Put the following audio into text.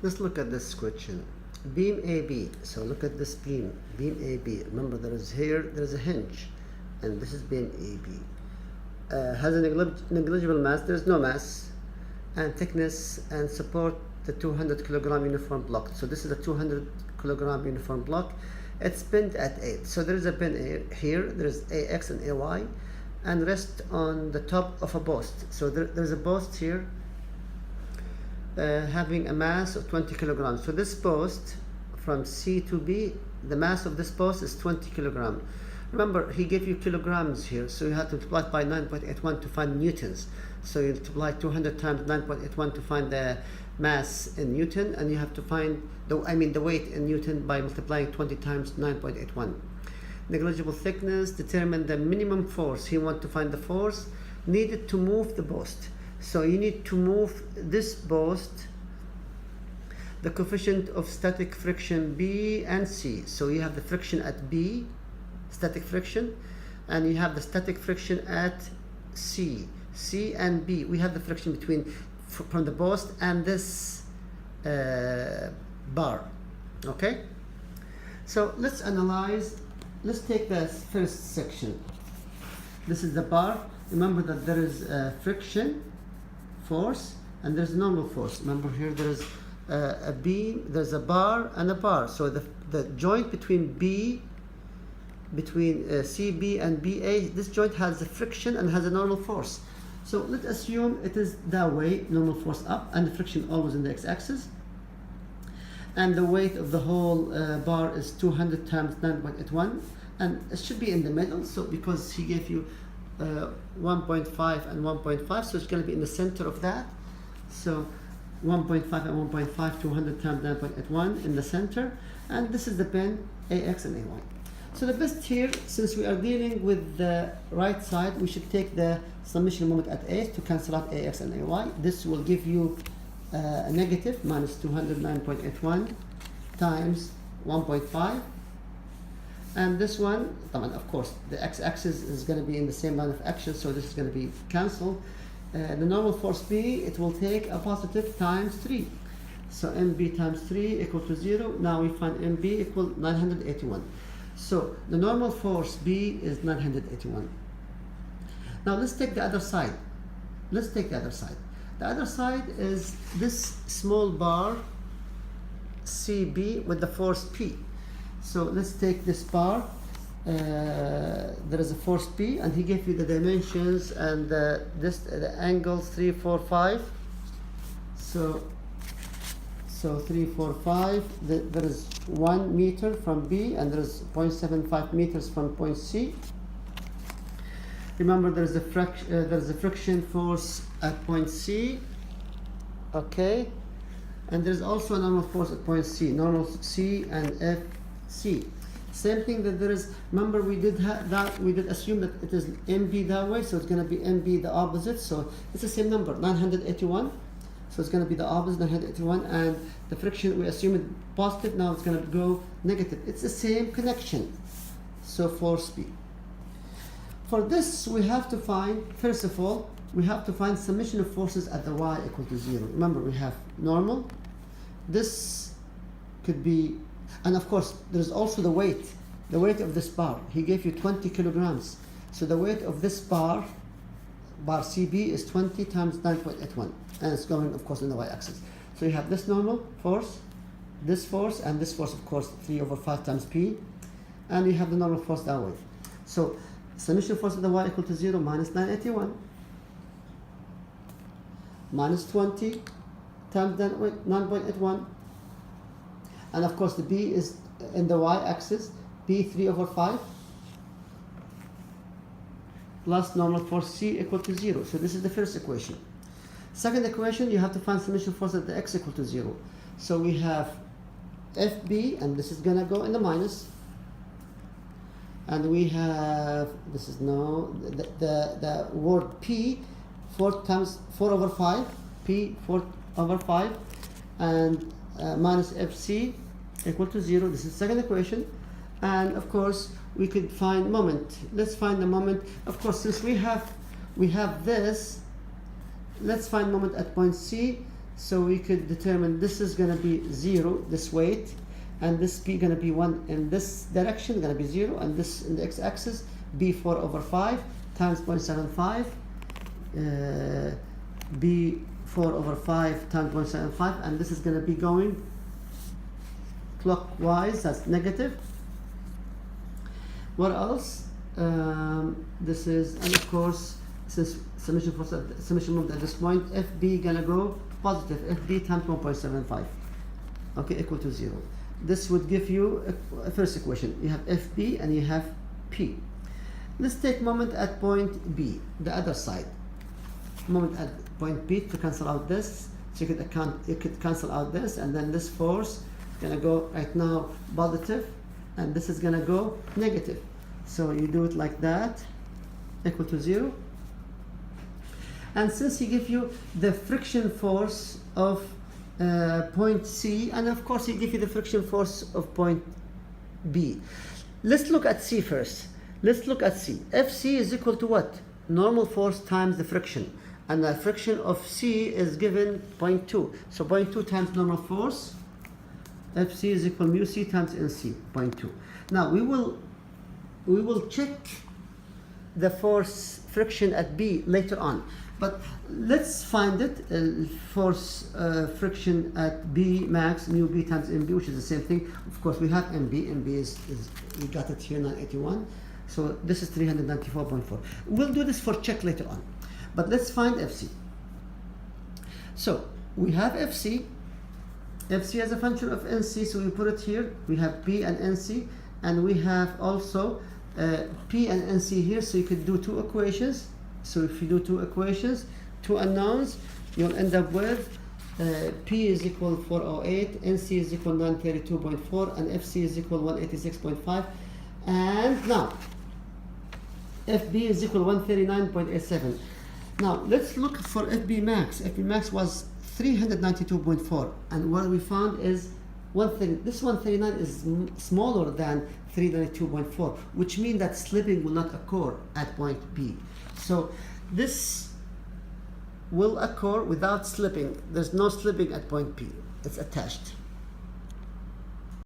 Let's look at this question. Beam AB. So look at this beam. Beam AB. Remember, there is a hinge, and this is beam AB. Has a negligible mass. There is no mass, and thickness and support the 200 kilogram uniform block. So this is a 200 kilogram uniform block. It's pinned at 8. So there is a pin here. There is AX and AY, and rest on the top of a post. So there's a post here. Having a mass of 20 kilograms. So this post from C to B, the mass of this post is 20 kilograms. Remember, he gave you kilograms here, so you have to multiply by 9.81 to find newtons. So you multiply 200 times 9.81 to find the mass in Newton, and you have to find the weight in Newton by multiplying 20 times 9.81. Negligible thickness, determine the minimum force. He wants to find the force needed to move the post. So you need to move this post, the coefficient of static friction B and C. So you have the friction at B, static friction, and you have the static friction at C. C and B, we have the friction between from the post and this bar. Okay? So let's analyze. Let's take the first section. This is the bar. Remember that there is friction force and there's normal force. Remember, here there is a beam, there's a bar and a bar. So the joint between CB and BA, this joint has a friction and has a normal force. So let's assume it is that way, normal force up, and the friction always in the x-axis. And the weight of the whole bar is 200 times 9.81, and it should be in the middle. So because he gave you 1.5 and 1.5, so it's going to be in the center of that. So 1.5 and 1.5, 200 times 9.81 in the center, and this is the pin AX and AY. So the best here, since we are dealing with the right side, we should take the summation moment at A to cancel out AX and AY. This will give you a negative minus 209.81 times 1.5. And this one, of course, the x-axis is going to be in the same line of action, so this is going to be cancelled. The normal force B, it will take a positive times 3. So MB times 3 equal to 0. Now we find MB equal 981. So the normal force B is 981. Now let's take the other side. Let's take the other side. The other side is this small bar CB with the force P. So let's take this bar. There is a force P, and he gave you the dimensions and the angle 3, 4, 5. So 3, 4, 5. There is 1 meter from B, and there is 0.75 meters from point C. Remember, there is a friction force at point C. Okay, and there is also a normal force at point C. Normal C and FC. Same thing that there is. Remember, we did assume that it is MB that way, so it's going to be MB the opposite. So it's the same number, 981. So it's going to be the opposite, 981, and the friction we assume is positive. Now it's going to go negative. It's the same connection. So force B. For this, we have to find, first of all, we have to find summation of forces at the y equal to 0. Remember, we have normal. This could be, and of course, there's also the weight of this bar. He gave you 20 kilograms. So the weight of this bar CB is 20 times 9.81, and it's going, of course, in the y-axis. So you have this normal force, and this force, of course, 3 over 5 times P, and you have the normal force that way. So summation force at the y equal to 0 minus 981 minus 20 times 9.81, and of course the B is in the y-axis, B 3 over 5 plus normal force C equal to 0. So this is the first equation. Second equation, you have to find summation force at the x equal to 0. So we have FB, and this is going to go in the minus. And we have, this is no, the word P, 4 over 5, P 4 over 5, and minus FC equal to 0. This is the second equation. And of course, we could find moment. Let's find the moment. Of course, since we have this, let's find moment at point C. So we could determine this is going to be 0, this weight, and this b going to be 1 in this direction, going to be 0, and this in the x-axis, b4 over 5 times 0.75, b4 over 5 times 0.75, and this is going to be going clockwise, that's negative. What else? This is, and of course, since summation moment at this point, FB gonna go positive, FB times 1.75, okay, equal to 0. This would give you a first equation. You have FB and you have P. Let's take moment at point B, the other side. Moment at point B to cancel out this, so you could cancel out this, and then this force gonna go right now positive, and this is gonna go negative. So you do it like that, equal to 0. And since he gives you the friction force of point C, and of course he gives you the friction force of point B. Let's look at C first. Let's look at C. Fc is equal to what? Normal force times the friction. And the friction of C is given 0.2. So 0.2 times normal force, Fc is equal mu C times NC, 0.2. Now we will check the force friction at B later on. But let's find it, force friction at B max mu B times MB, which is the same thing. Of course, we have MB. MB is we got it here, 981. So this is 394.4. We'll do this for check later on. But let's find FC. So we have FC. FC as a function of NC, so we put it here. We have P and NC, and we have also P and NC here, so you could do two equations. So if you do two equations, two unknowns, you'll end up with P is equal 408, NC is equal 932.4, and FC is equal 186.5. And now, FB is equal 139.87. Now, let's look for FB max. FB max was 392.4, and what we found is this 139 is smaller than 392.4, which means that slipping will not occur at point B. So this will occur without slipping. There's no slipping at point P. It's attached.